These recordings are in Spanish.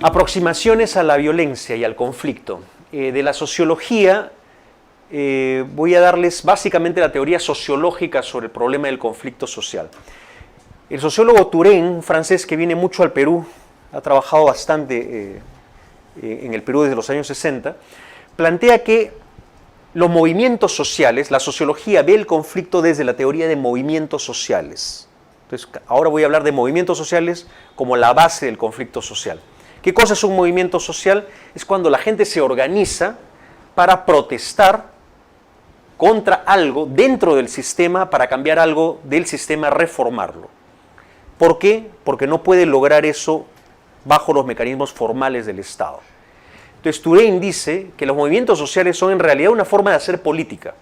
Aproximaciones a la violencia y al conflicto. De la sociología voy a darles básicamente la teoría sociológica sobre el problema del conflicto social. El sociólogo Touraine, un francés que viene mucho al Perú, ha trabajado bastante en el Perú desde los años 60, plantea que los movimientos sociales, la sociología ve el conflicto desde la teoría de movimientos sociales. Entonces, ahora voy a hablar de movimientos sociales como la base del conflicto social. ¿Qué cosa es un movimiento social? Es cuando la gente se organiza para protestar contra algo dentro del sistema, para cambiar algo del sistema, reformarlo. ¿Por qué? Porque no puede lograr eso bajo los mecanismos formales del Estado. Entonces Touraine dice que los movimientos sociales son en realidad una forma de hacer política.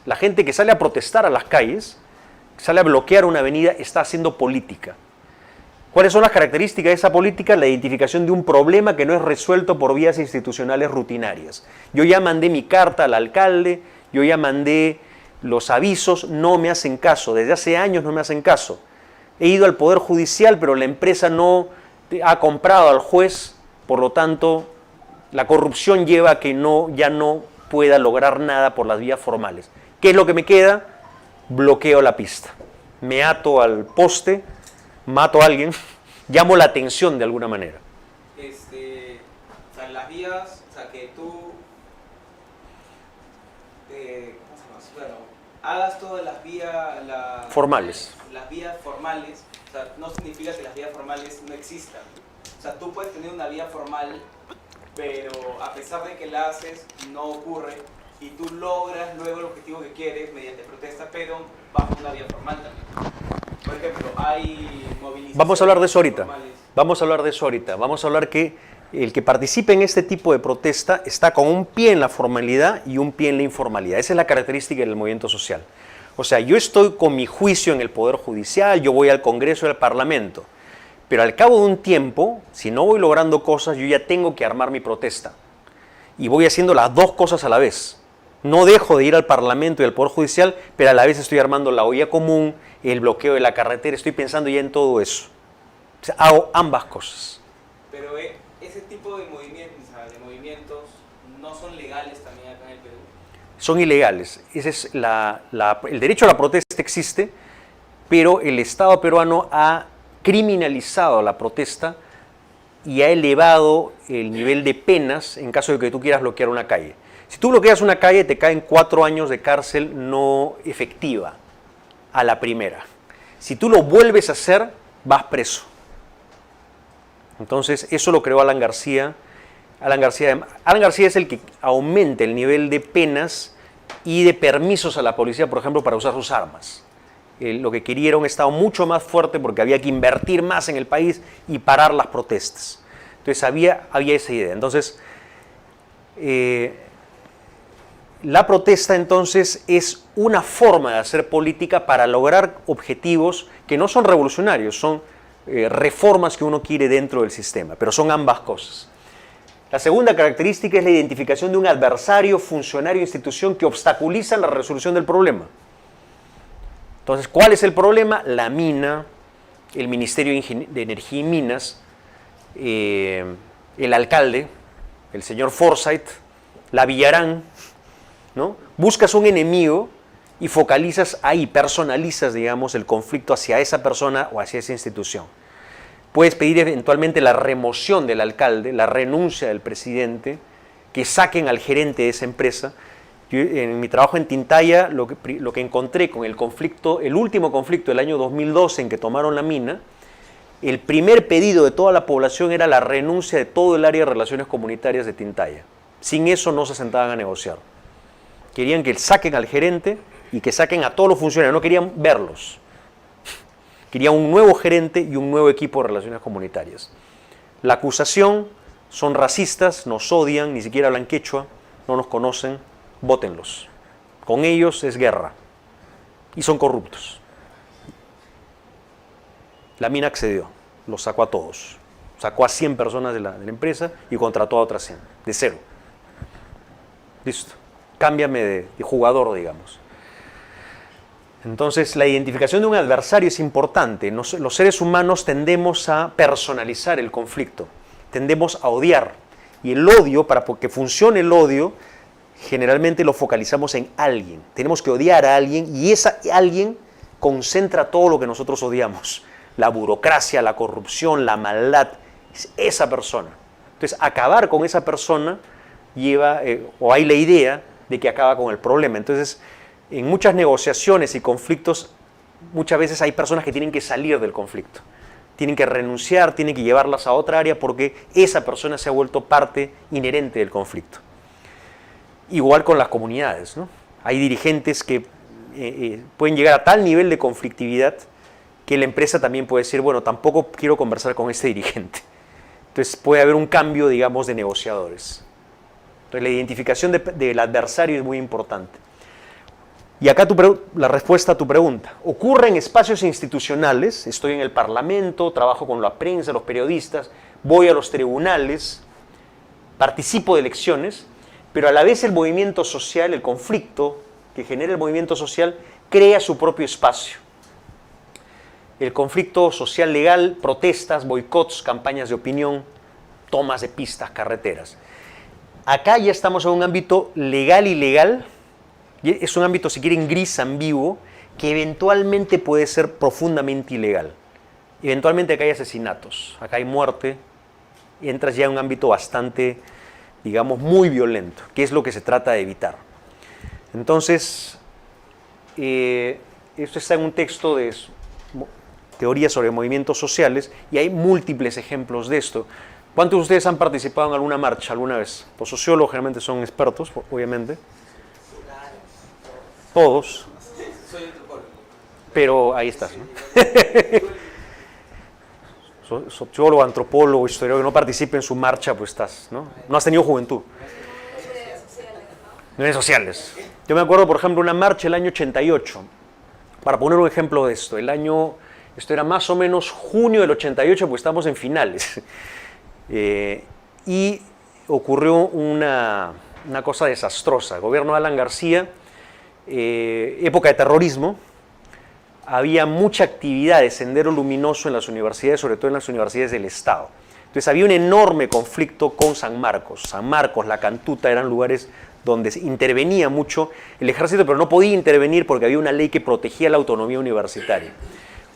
La gente que sale a protestar a las calles, que sale a bloquear una avenida, está haciendo política. ¿Cuáles son las características de esa política? La identificación de un problema que no es resuelto por vías institucionales rutinarias. Yo ya mandé mi carta al alcalde, yo ya mandé los avisos, no me hacen caso, desde hace años no me hacen caso. He ido al Poder Judicial, pero la empresa no ha comprado al juez, por lo tanto, la corrupción lleva a que ya no pueda lograr nada por las vías formales. ¿Qué es lo que me queda? Bloqueo la pista. Me ato al poste, mato a alguien, llamo la atención de alguna manera. O sea, las vías, o sea, que tú ¿cómo se llama? Bueno, hagas todas las vías formales. Las vías formales, o sea, no significa que las vías formales no existan. O sea, tú puedes tener una vía formal, pero a pesar de que la haces, no ocurre, y tú logras luego el objetivo que quieres mediante protesta, pero bajo una vía formal también. Por ejemplo, hay movilizaciones. Vamos a hablar de eso ahorita. Formales. Vamos a hablar de eso ahorita. Vamos a hablar que el que participe en este tipo de protesta está con un pie en la formalidad y un pie en la informalidad. Esa es la característica del movimiento social. O sea, yo estoy con mi juicio en el Poder Judicial, yo voy al Congreso y al Parlamento, pero al cabo de un tiempo, si no voy logrando cosas, yo ya tengo que armar mi protesta. Y voy haciendo las dos cosas a la vez. No dejo de ir al Parlamento y al Poder Judicial, pero a la vez estoy armando la olla común, el bloqueo de la carretera, estoy pensando ya en todo eso. O sea, hago ambas cosas. Pero ese tipo de movimientos, no son legales también acá en el Perú. Son ilegales. Ese es el derecho a la protesta existe, pero el Estado peruano ha criminalizado la protesta y ha elevado el nivel de penas en caso de que tú quieras bloquear una calle. Si tú bloqueas una calle, te caen 4 años de cárcel no efectiva a la primera. Si tú lo vuelves a hacer, vas preso. Entonces, eso lo creó Alan García. Alan García es el que aumenta el nivel de penas y de permisos a la policía, por ejemplo, para usar sus armas. Lo que quería era un Estado mucho más fuerte porque había que invertir más en el país y parar las protestas. Entonces, había esa idea. Entonces, la protesta entonces es una forma de hacer política para lograr objetivos que no son revolucionarios, son reformas que uno quiere dentro del sistema, pero son ambas cosas. La segunda característica es la identificación de un adversario, funcionario, institución que obstaculiza la resolución del problema. Entonces, ¿cuál es el problema? La mina, el Ministerio de Energía y Minas, el alcalde, el señor Forsyth, la Villarán, ¿no? Buscas un enemigo y focalizas ahí, personalizas, digamos, el conflicto hacia esa persona o hacia esa institución. Puedes pedir eventualmente la remoción del alcalde, la renuncia del presidente, que saquen al gerente de esa empresa. Yo, en mi trabajo en Tintaya, lo que encontré con el último conflicto del año 2012 en que tomaron la mina, el primer pedido de toda la población era la renuncia de todo el área de relaciones comunitarias de Tintaya. Sin eso no se sentaban a negociar. Querían que saquen al gerente y que saquen a todos los funcionarios, no querían verlos. Querían un nuevo gerente y un nuevo equipo de relaciones comunitarias. La acusación: son racistas, nos odian, ni siquiera hablan quechua, no nos conocen, vótenlos. Con ellos es guerra y son corruptos. La mina accedió, los sacó a todos. Sacó a 100 personas de la empresa y contrató a otras 100, de cero. Listo. Cámbiame de jugador, digamos. Entonces, la identificación de un adversario es importante. Los seres humanos tendemos a personalizar el conflicto. tendemos a odiar. Y el odio, para que funcione el odio, generalmente lo focalizamos en alguien. Tenemos que odiar a alguien y esa alguien concentra todo lo que nosotros odiamos. La burocracia, la corrupción, la maldad, es esa persona. Entonces, acabar con esa persona lleva, o hay la idea de que acaba con el problema. Entonces, en muchas negociaciones y conflictos, muchas veces hay personas que tienen que salir del conflicto. Tienen que renunciar, tienen que llevarlas a otra área porque esa persona se ha vuelto parte inherente del conflicto. Igual con las comunidades, ¿no? Hay dirigentes que pueden llegar a tal nivel de conflictividad que la empresa también puede decir, bueno, tampoco quiero conversar con este dirigente. Entonces puede haber un cambio, digamos, de negociadores. Entonces la identificación del adversario es muy importante. Y acá la respuesta a tu pregunta. Ocurre en espacios institucionales, estoy en el Parlamento, trabajo con la prensa, los periodistas, voy a los tribunales, participo de elecciones, pero a la vez el movimiento social, el conflicto que genera el movimiento social, crea su propio espacio. El conflicto social legal, protestas, boicots, campañas de opinión, tomas de pistas, carreteras. Acá ya estamos en un ámbito legal y ilegal, es un ámbito, si quieren, gris, ambiguo, que eventualmente puede ser profundamente ilegal. Eventualmente acá hay asesinatos, acá hay muerte, y entras ya en un ámbito bastante, digamos, muy violento, que es lo que se trata de evitar. Entonces, esto está en un texto de teoría sobre movimientos sociales y hay múltiples ejemplos de esto. ¿Cuántos de ustedes han participado en alguna marcha alguna vez? Los sociólogos generalmente son expertos, obviamente. Todos. Pero ahí estás, ¿no? Sociólogo, antropólogo, historiador, que no participe en su marcha, pues estás, ¿no? No has tenido juventud. Redes sociales. Yo me acuerdo, por ejemplo, una marcha el año 88. Para poner un ejemplo de esto, esto era más o menos junio del 88, porque estamos en finales. Y ocurrió una cosa desastrosa. El gobierno de Alan García, época de terrorismo, había mucha actividad de Sendero Luminoso en las universidades, sobre todo en las universidades del Estado. Entonces había un enorme conflicto con San Marcos. San Marcos, La Cantuta eran lugares donde intervenía mucho el ejército, pero no podía intervenir porque había una ley que protegía la autonomía universitaria.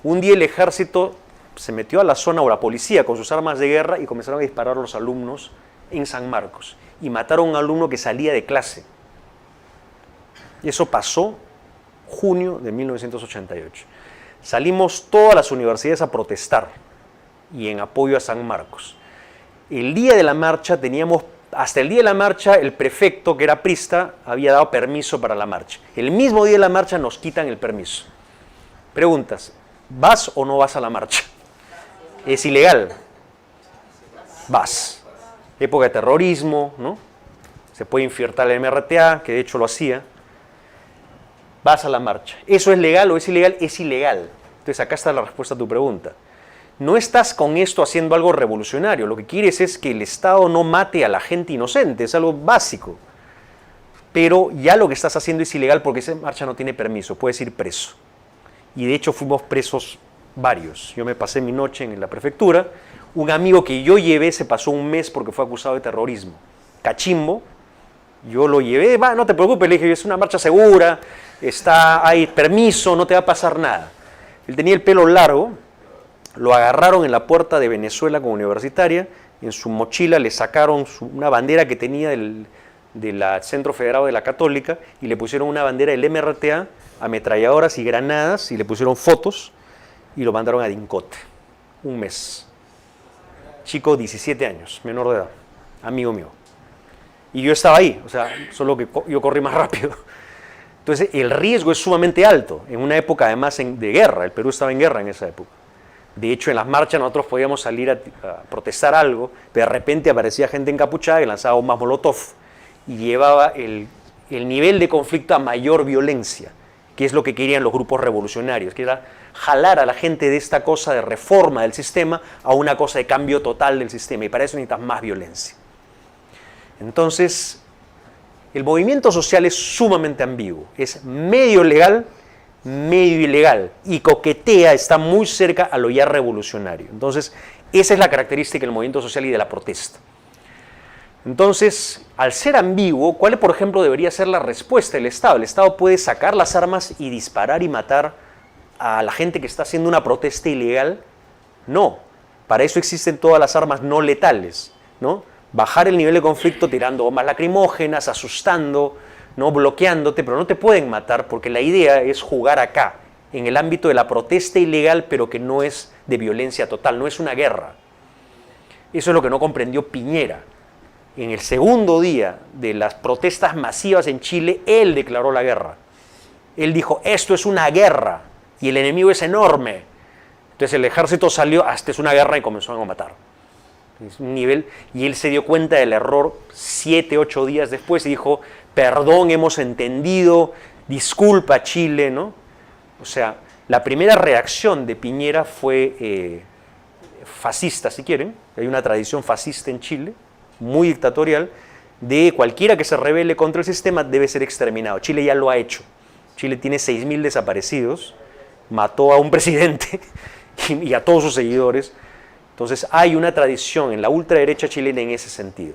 Un día el ejército se metió a la zona, o la policía, con sus armas de guerra y comenzaron a disparar a los alumnos en San Marcos. Y mataron a un alumno que salía de clase. Y eso pasó junio de 1988. Salimos todas las universidades a protestar y en apoyo a San Marcos. El día de la marcha hasta el día de la marcha, el prefecto, que era prista, había dado permiso para la marcha. El mismo día de la marcha nos quitan el permiso. Preguntas, ¿vas o no vas a la marcha? Es ilegal. Vas. Época de terrorismo, ¿no? Se puede infiltrar el MRTA, que de hecho lo hacía. Vas a la marcha. ¿Eso es legal o es ilegal? Es ilegal. Entonces acá está la respuesta a tu pregunta. No estás con esto haciendo algo revolucionario. Lo que quieres es que el Estado no mate a la gente inocente. Es algo básico. Pero ya lo que estás haciendo es ilegal porque esa marcha no tiene permiso. Puedes ir preso. Y de hecho fuimos presos varios. Yo me pasé mi noche en la prefectura. Un amigo que yo llevé se pasó un mes porque fue acusado de terrorismo. Cachimbo. Yo lo llevé. No te preocupes, le dije, es una marcha segura. Hay permiso, no te va a pasar nada. Él tenía el pelo largo. Lo agarraron en la puerta de Venezuela como universitaria, en su mochila le sacaron una bandera que tenía del Centro Federado de la Católica y le pusieron una bandera del MRTA, ametralladoras y granadas y le pusieron fotos y lo mandaron a Dincote. Un mes. Chico, 17 años, menor de edad, amigo mío. Y yo estaba ahí, solo que yo corrí más rápido. Entonces el riesgo es sumamente alto, en una época además de guerra, el Perú estaba en guerra en esa época. De hecho, en las marchas nosotros podíamos salir a protestar algo, pero de repente aparecía gente encapuchada y lanzaba bombas molotov y llevaba el nivel de conflicto a mayor violencia, que es lo que querían los grupos revolucionarios, que era jalar a la gente de esta cosa de reforma del sistema a una cosa de cambio total del sistema, y para eso necesitas más violencia. Entonces, el movimiento social es sumamente ambiguo, es medio legal, medio ilegal, y coquetea, está muy cerca a lo ya revolucionario. Entonces, Esa es la característica del movimiento social y de la protesta. Entonces, al ser ambiguo, ¿cuál, por ejemplo, debería ser la respuesta del Estado? El Estado puede sacar las armas y disparar y matar a la gente que está haciendo una protesta ilegal. No, para eso existen todas las armas no letales, ¿no? Bajar el nivel de conflicto tirando bombas lacrimógenas, asustando, ¿no? Bloqueándote, pero no te pueden matar porque la idea es jugar acá, en el ámbito de la protesta ilegal, pero que no es de violencia total, no es una guerra. Eso es lo que no comprendió Piñera. En el segundo día de las protestas masivas en Chile, él declaró la guerra. Él dijo, esto es una guerra y el enemigo es enorme. Entonces el ejército salió, esta es una guerra, y comenzó a matar. Es un nivel, y él se dio cuenta del error 7, 8 días después y dijo, perdón, hemos entendido, disculpa Chile, ¿no? O sea, la primera reacción de Piñera fue fascista, si quieren. Hay una tradición fascista en Chile, muy dictatorial, de cualquiera que se rebele contra el sistema debe ser exterminado. Chile ya lo ha hecho. Chile tiene 6.000 desaparecidos, mató a un presidente y a todos sus seguidores. Entonces hay una tradición en la ultraderecha chilena en ese sentido.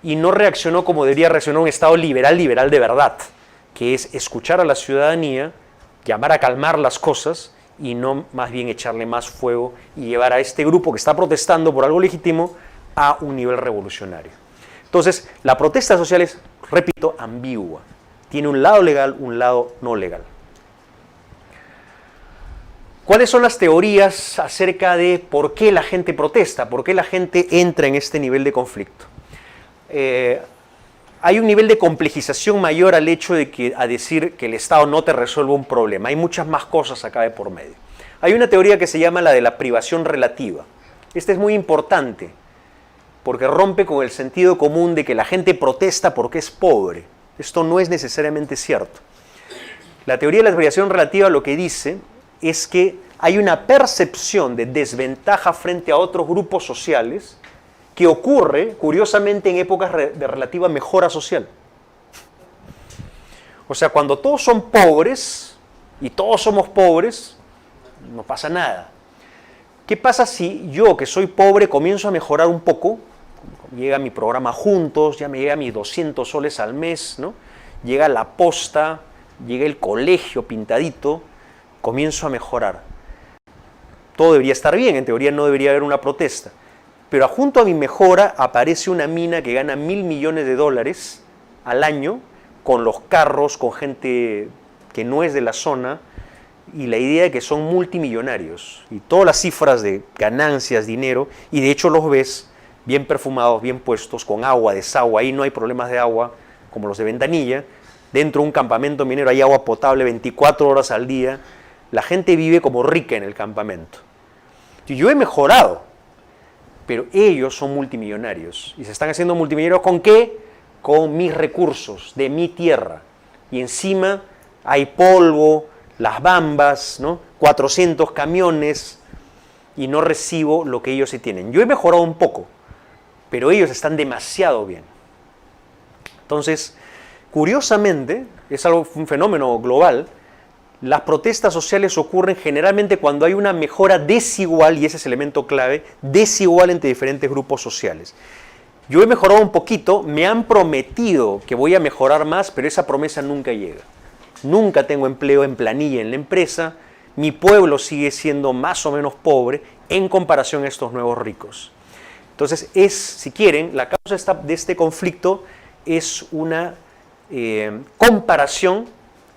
Y no reaccionó como debería reaccionar un Estado liberal de verdad, que es escuchar a la ciudadanía, llamar a calmar las cosas y no más bien echarle más fuego y llevar a este grupo que está protestando por algo legítimo a un nivel revolucionario. Entonces, la protesta social es, repito, ambigua. Tiene un lado legal, un lado no legal. ¿Cuáles son las teorías acerca de por qué la gente protesta? ¿Por qué la gente entra en este nivel de conflicto? Hay un nivel de complejización mayor al hecho de que, a decir que el Estado no te resuelve un problema. Hay muchas más cosas acá de por medio. Hay una teoría que se llama la de la privación relativa. Esta es muy importante porque rompe con el sentido común de que la gente protesta porque es pobre. Esto no es necesariamente cierto. La teoría de la privación relativa lo que dice es que hay una percepción de desventaja frente a otros grupos sociales que ocurre, curiosamente, en épocas de relativa mejora social. O sea, cuando todos son pobres, y todos somos pobres, no pasa nada. ¿Qué pasa si yo, que soy pobre, comienzo a mejorar un poco? Llega mi programa Juntos, ya me llega mis 200 soles al mes, ¿no? Llega la posta, llega el colegio pintadito, comienzo a mejorar. Todo debería estar bien, en teoría no debería haber una protesta. Pero junto a mi mejora aparece una mina que gana $1.000 millones al año, con los carros, con gente que no es de la zona, y la idea de que son multimillonarios. Y todas las cifras de ganancias, dinero, y de hecho los ves bien perfumados, bien puestos, con agua, desagüe, ahí no hay problemas de agua, como los de Ventanilla. Dentro de un campamento minero hay agua potable 24 horas al día. La gente vive como rica en el campamento. Y yo he mejorado, pero ellos son multimillonarios. ¿Y se están haciendo multimillonarios con qué? Con mis recursos, de mi tierra. Y encima hay polvo, las bambas, ¿no? 400 camiones, y no recibo lo que ellos sí tienen. Yo he mejorado un poco, pero ellos están demasiado bien. Entonces, curiosamente, es un fenómeno global. Las protestas sociales ocurren generalmente cuando hay una mejora desigual, y ese es el elemento clave, desigual entre diferentes grupos sociales. Yo he mejorado un poquito, me han prometido que voy a mejorar más, pero esa promesa nunca llega. Nunca tengo empleo en planilla en la empresa, mi pueblo sigue siendo más o menos pobre en comparación a estos nuevos ricos. Entonces, si quieren, la causa de este conflicto es una comparación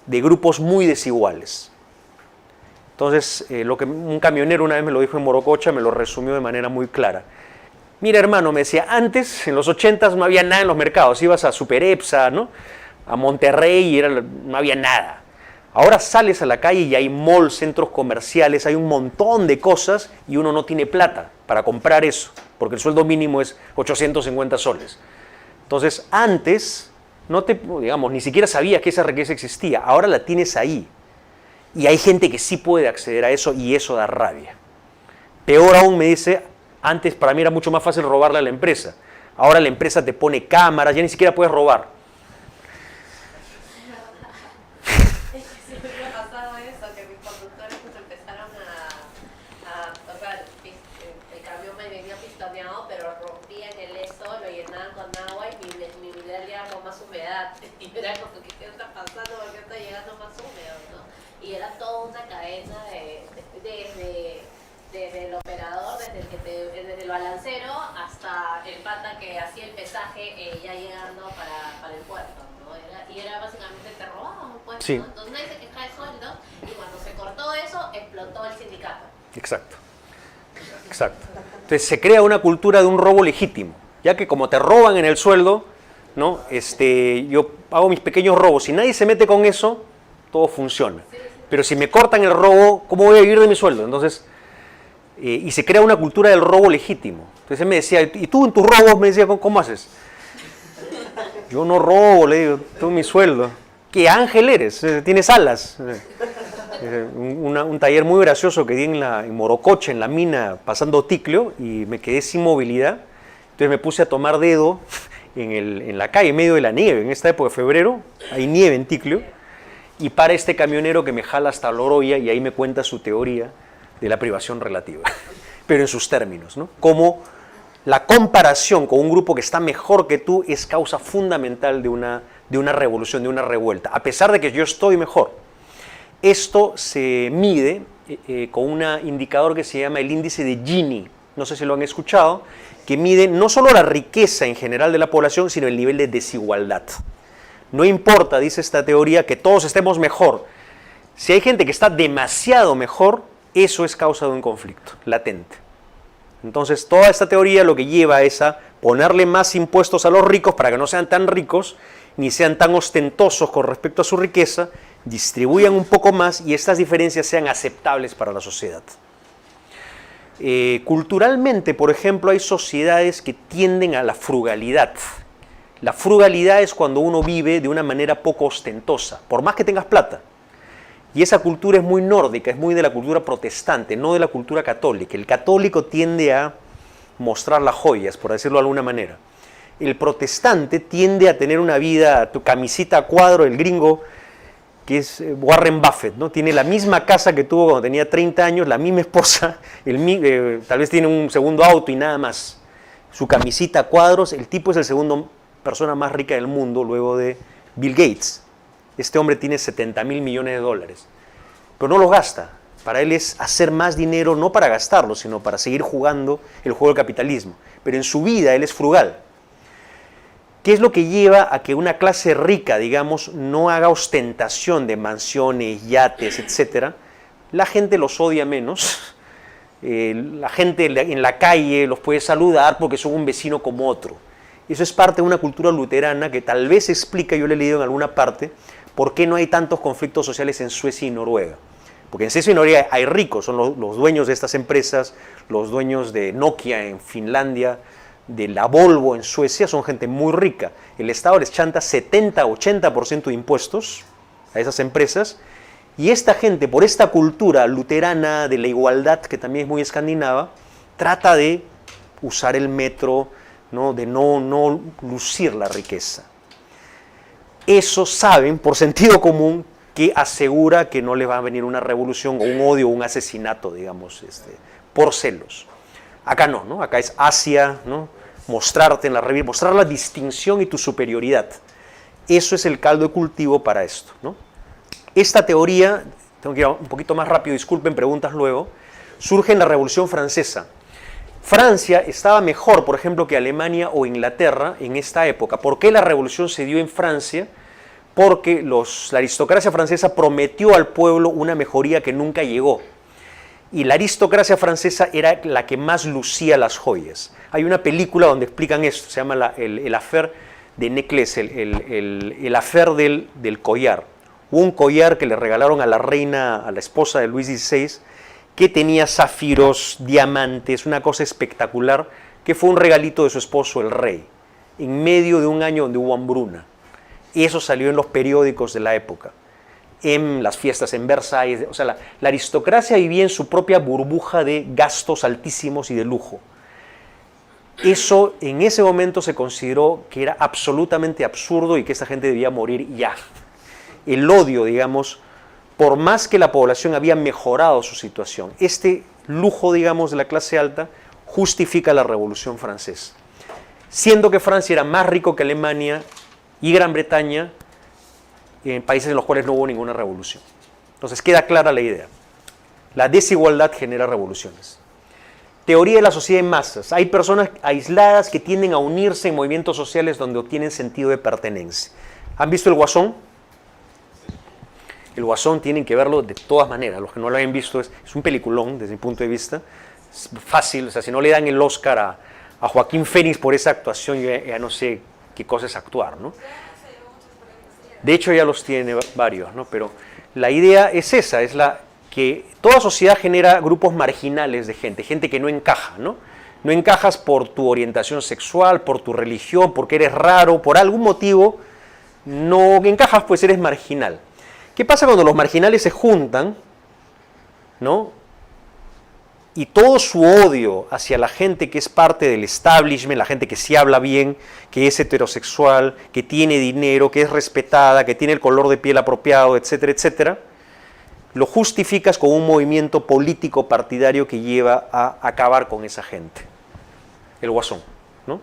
de grupos muy desiguales. Entonces, lo que un camionero una vez me lo dijo en Morococha, me lo resumió de manera muy clara. Mira, hermano, me decía, antes, en los 80s, no había nada en los mercados. Ibas a Super Epsa, ¿no? A Monterrey y no había nada. Ahora sales a la calle y hay malls, centros comerciales, hay un montón de cosas y uno no tiene plata para comprar eso, porque el sueldo mínimo es 850 soles. Entonces, antes, ni siquiera sabías que esa riqueza existía. Ahora la tienes ahí. Y hay gente que sí puede acceder a eso y eso da rabia. Peor aún, me dice, antes para mí era mucho más fácil robarle a la empresa. Ahora la empresa te pone cámaras, ya ni siquiera puedes robar. Siempre me ha pasado eso, que mis conductores pues empezaron a tocar, el camión me operador, desde el balancero hasta el pata que hacía el pesaje ya llegando para el puerto, ¿no? Y era básicamente te robaban, pues, Sí. ¿no? Entonces nadie se queja de sueldos y cuando se cortó eso explotó el sindicato. Exacto. Exacto. Entonces se crea una cultura de un robo legítimo, ya que como te roban en el sueldo, ¿no? Yo hago mis pequeños robos. Si nadie se mete con eso, todo funciona. Pero si me cortan el robo, ¿cómo voy a vivir de mi sueldo? Entonces, y se crea una cultura del robo legítimo. Entonces él me decía, ¿y tú en tus robos? Me decía, ¿cómo haces? Yo no robo, le digo, tengo mi sueldo. ¿Qué ángel eres? ¿Tienes alas? Un taller muy gracioso que di en Morocoche, en la mina, pasando Ticlio, y me quedé sin movilidad. Entonces me puse a tomar dedo en la calle, en medio de la nieve. En esta época de febrero hay nieve en Ticlio. Y para este camionero que me jala hasta Loroya y ahí me cuenta su teoría de la privación relativa, pero en sus términos, ¿no? Como la comparación con un grupo que está mejor que tú es causa fundamental de una revolución, de una revuelta, a pesar de que yo estoy mejor. Esto se mide con un indicador que se llama el índice de Gini, no sé si lo han escuchado, que mide no solo la riqueza en general de la población, sino el nivel de desigualdad. No importa, dice esta teoría, que todos estemos mejor. Si hay gente que está demasiado mejor, eso es causa de un conflicto latente. Entonces, toda esta teoría lo que lleva es a ponerle más impuestos a los ricos para que no sean tan ricos, ni sean tan ostentosos con respecto a su riqueza, distribuyan un poco más y estas diferencias sean aceptables para la sociedad. Culturalmente, por ejemplo, hay sociedades que tienden a la frugalidad. La frugalidad es cuando uno vive de una manera poco ostentosa, por más que tengas plata. Y esa cultura es muy nórdica, es muy de la cultura protestante, no de la cultura católica. El católico tiende a mostrar las joyas, por decirlo de alguna manera. El protestante tiende a tener una vida, tu camisita a cuadro, el gringo, que es Warren Buffett, ¿no? Tiene la misma casa que tuvo cuando tenía 30 años, la misma esposa, tal vez tiene un segundo auto y nada más. Su camisita a cuadros, el tipo es el segundo persona más rica del mundo luego de Bill Gates. Este hombre tiene $70.000 millones, pero no los gasta. Para él es hacer más dinero, no para gastarlo, sino para seguir jugando el juego del capitalismo. Pero en su vida él es frugal. ¿Qué es lo que lleva a que una clase rica, digamos, no haga ostentación de mansiones, yates, etcétera? La gente los odia menos. La gente en la calle los puede saludar porque son un vecino como otro. Eso es parte de una cultura luterana que tal vez explica, yo lo he leído en alguna parte, por qué no hay tantos conflictos sociales en Suecia y Noruega. Porque en Suecia y Noruega hay ricos, son los dueños de estas empresas, los dueños de Nokia en Finlandia, de la Volvo en Suecia, son gente muy rica. El Estado les chanta 70-80% de impuestos a esas empresas, y esta gente, por esta cultura luterana de la igualdad, que también es muy escandinava, trata de usar el metro, ¿no? De no lucir la riqueza. Eso saben, por sentido común, que asegura que no les va a venir una revolución o un odio o un asesinato, digamos, por celos. Acá no, ¿no? Acá es Asia, ¿no? Mostrarte en la revista, mostrar la distinción y tu superioridad. Eso es el caldo de cultivo para esto, ¿no? Esta teoría, tengo que ir un poquito más rápido, disculpen, preguntas luego, surge en la Revolución Francesa. Francia estaba mejor, por ejemplo, que Alemania o Inglaterra en esta época. ¿Por qué la revolución se dio en Francia? Porque la aristocracia francesa prometió al pueblo una mejoría que nunca llegó. Y la aristocracia francesa era la que más lucía las joyas. Hay una película donde explican esto, se llama el affaire de Necklace, el affaire del collar. Hubo un collar que le regalaron a la reina, a la esposa de Luis XVI, que tenía zafiros, diamantes, una cosa espectacular, que fue un regalito de su esposo, el rey, en medio de un año donde hubo hambruna. Y eso salió en los periódicos de la época, en las fiestas en Versalles. O sea, la aristocracia vivía en su propia burbuja de gastos altísimos y de lujo. Eso en ese momento se consideró que era absolutamente absurdo y que esta gente debía morir ya. El odio, digamos, por más que la población había mejorado su situación, este lujo, digamos, de la clase alta justifica la Revolución Francesa. Siendo que Francia era más rico que Alemania y Gran Bretaña, en países en los cuales no hubo ninguna revolución. Entonces queda clara la idea. La desigualdad genera revoluciones. Teoría de la sociedad en masas. Hay personas aisladas que tienden a unirse en movimientos sociales donde obtienen sentido de pertenencia. ¿Han visto El Guasón? El Guasón tienen que verlo de todas maneras. Los que no lo hayan visto es un peliculón desde mi punto de vista. Es fácil, o sea, si no le dan el Oscar a Joaquín Phoenix por esa actuación, yo ya no sé qué cosa es actuar, ¿no? De hecho ya los tiene varios, ¿no? Pero la idea es esa, es la que toda sociedad genera grupos marginales de gente que no encaja, ¿no? No encajas por tu orientación sexual, por tu religión, porque eres raro, por algún motivo no encajas, pues eres marginal. ¿Qué pasa cuando los marginales se juntan, ¿no? Y todo su odio hacia la gente que es parte del establishment, la gente que sí habla bien, que es heterosexual, que tiene dinero, que es respetada, que tiene el color de piel apropiado, etcétera, etcétera, lo justificas con un movimiento político partidario que lleva a acabar con esa gente. El Guasón, ¿no?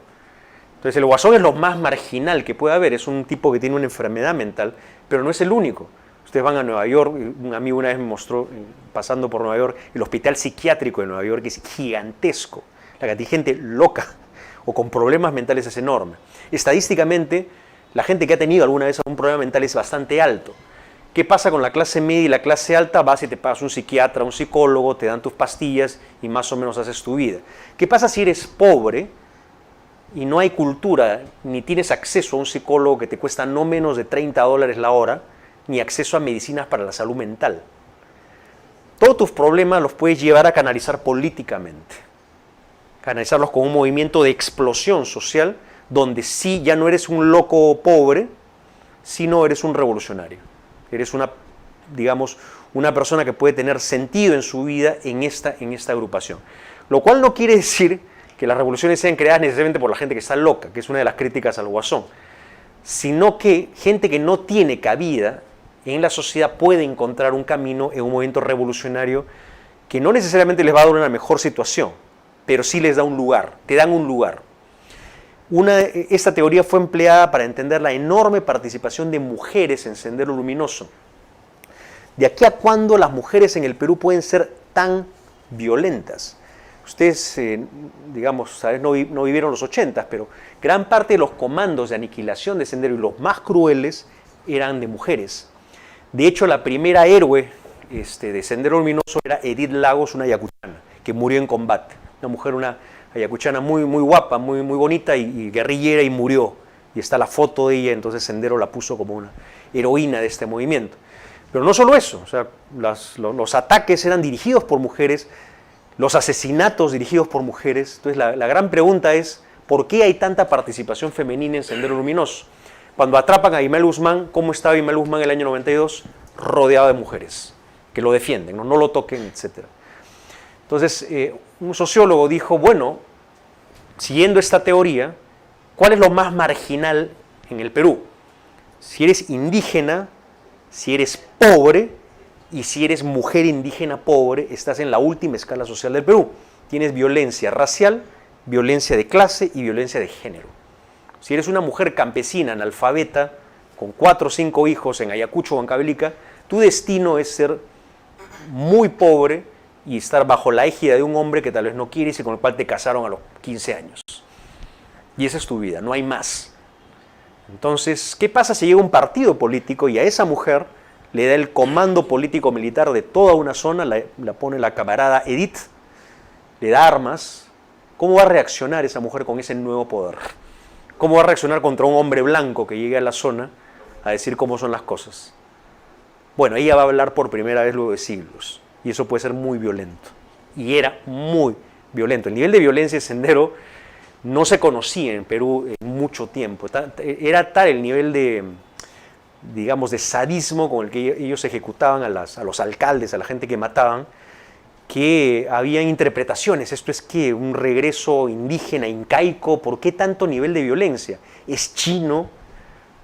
Entonces el Guasón es lo más marginal que puede haber, es un tipo que tiene una enfermedad mental, pero no es el único. Ustedes van a Nueva York, un amigo una vez me mostró, pasando por Nueva York, el hospital psiquiátrico de Nueva York es gigantesco. La cantidad de gente loca o con problemas mentales es enorme. Estadísticamente, la gente que ha tenido alguna vez algún problema mental es bastante alto. ¿Qué pasa con la clase media y la clase alta? Vas y te pagas un psiquiatra, un psicólogo, te dan tus pastillas y más o menos haces tu vida. ¿Qué pasa si eres pobre y no hay cultura, ni tienes acceso a un psicólogo que te cuesta no menos de $30 la hora, ni acceso a medicinas para la salud mental? Todos tus problemas los puedes llevar a canalizar políticamente. Canalizarlos con un movimiento de explosión social, donde sí ya no eres un loco pobre, sino eres un revolucionario. Eres una persona que puede tener sentido en su vida en esta agrupación. Lo cual no quiere decir que las revoluciones sean creadas necesariamente por la gente que está loca, que es una de las críticas al Guasón, sino que gente que no tiene cabida en la sociedad puede encontrar un camino en un movimiento revolucionario que no necesariamente les va a dar una mejor situación, pero sí les da un lugar, te dan un lugar. Esta teoría fue empleada para entender la enorme participación de mujeres en Sendero Luminoso. ¿De aquí a cuándo las mujeres en el Perú pueden ser tan violentas? Ustedes, ¿sabes? No vivieron los 80, pero gran parte de los comandos de aniquilación de Sendero y los más crueles eran de mujeres. De hecho, la primera héroe de Sendero Luminoso era Edith Lagos, una ayacuchana, que murió en combate. Una mujer, una ayacuchana muy, muy guapa, muy, muy bonita y guerrillera, y murió. Y está la foto de ella, entonces Sendero la puso como una heroína de este movimiento. Pero no solo eso, o sea, los ataques eran dirigidos por mujeres, los asesinatos dirigidos por mujeres. Entonces la gran pregunta es, ¿por qué hay tanta participación femenina en Sendero Luminoso? Cuando atrapan a Abimael Guzmán, ¿cómo estaba Abimael Guzmán en el año 92? Rodeado de mujeres que lo defienden, no lo toquen, etc. Entonces, un sociólogo dijo, bueno, siguiendo esta teoría, ¿cuál es lo más marginal en el Perú? Si eres indígena, si eres pobre y si eres mujer indígena pobre, estás en la última escala social del Perú. Tienes violencia racial, violencia de clase y violencia de género. Si eres una mujer campesina, analfabeta, con 4 o 5 hijos en Ayacucho o en Cabelica, tu destino es ser muy pobre y estar bajo la égida de un hombre que tal vez no quieres y con el cual te casaron a los 15 años. Y esa es tu vida, no hay más. Entonces, ¿qué pasa si llega un partido político y a esa mujer le da el comando político-militar de toda una zona, la pone la camarada Edith, le da armas? ¿Cómo va a reaccionar esa mujer con ese nuevo poder? ¿Cómo va a reaccionar contra un hombre blanco que llegue a la zona a decir cómo son las cosas? Bueno, ella va a hablar por primera vez luego de siglos, y eso puede ser muy violento. Y era muy violento. El nivel de violencia de Sendero no se conocía en Perú en mucho tiempo. Era tal el nivel de sadismo con el que ellos ejecutaban a los alcaldes, a la gente que mataban, que había interpretaciones. Esto es que un regreso indígena, incaico, ¿por qué tanto nivel de violencia? ¿Es chino?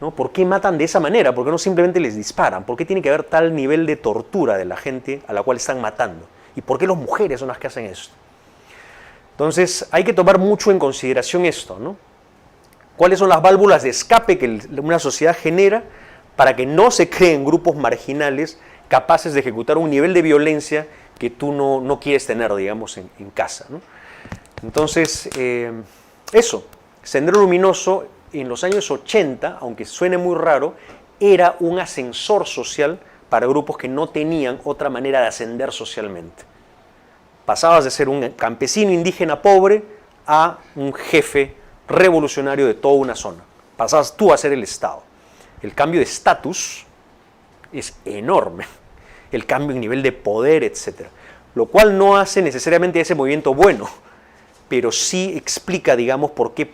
¿No? ¿Por qué matan de esa manera? ¿Por qué no simplemente les disparan? ¿Por qué tiene que haber tal nivel de tortura de la gente a la cual están matando? ¿Y por qué las mujeres son las que hacen esto? Entonces hay que tomar mucho en consideración esto, ¿no? ¿Cuáles son las válvulas de escape que una sociedad genera para que no se creen grupos marginales capaces de ejecutar un nivel de violencia que tú no quieres tener, digamos, en casa, ¿no? Entonces, eso, Sendero Luminoso en los años 80, aunque suene muy raro, era un ascensor social para grupos que no tenían otra manera de ascender socialmente. Pasabas de ser un campesino indígena pobre a un jefe revolucionario de toda una zona. Pasabas tú a ser el Estado. El cambio de estatus es enorme. El cambio en nivel de poder, etc. Lo cual no hace necesariamente ese movimiento bueno, pero sí explica, digamos, por qué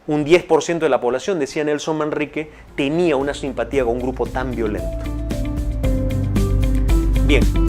un 10% de la población, decía Nelson Manrique, tenía una simpatía con un grupo tan violento. Bien.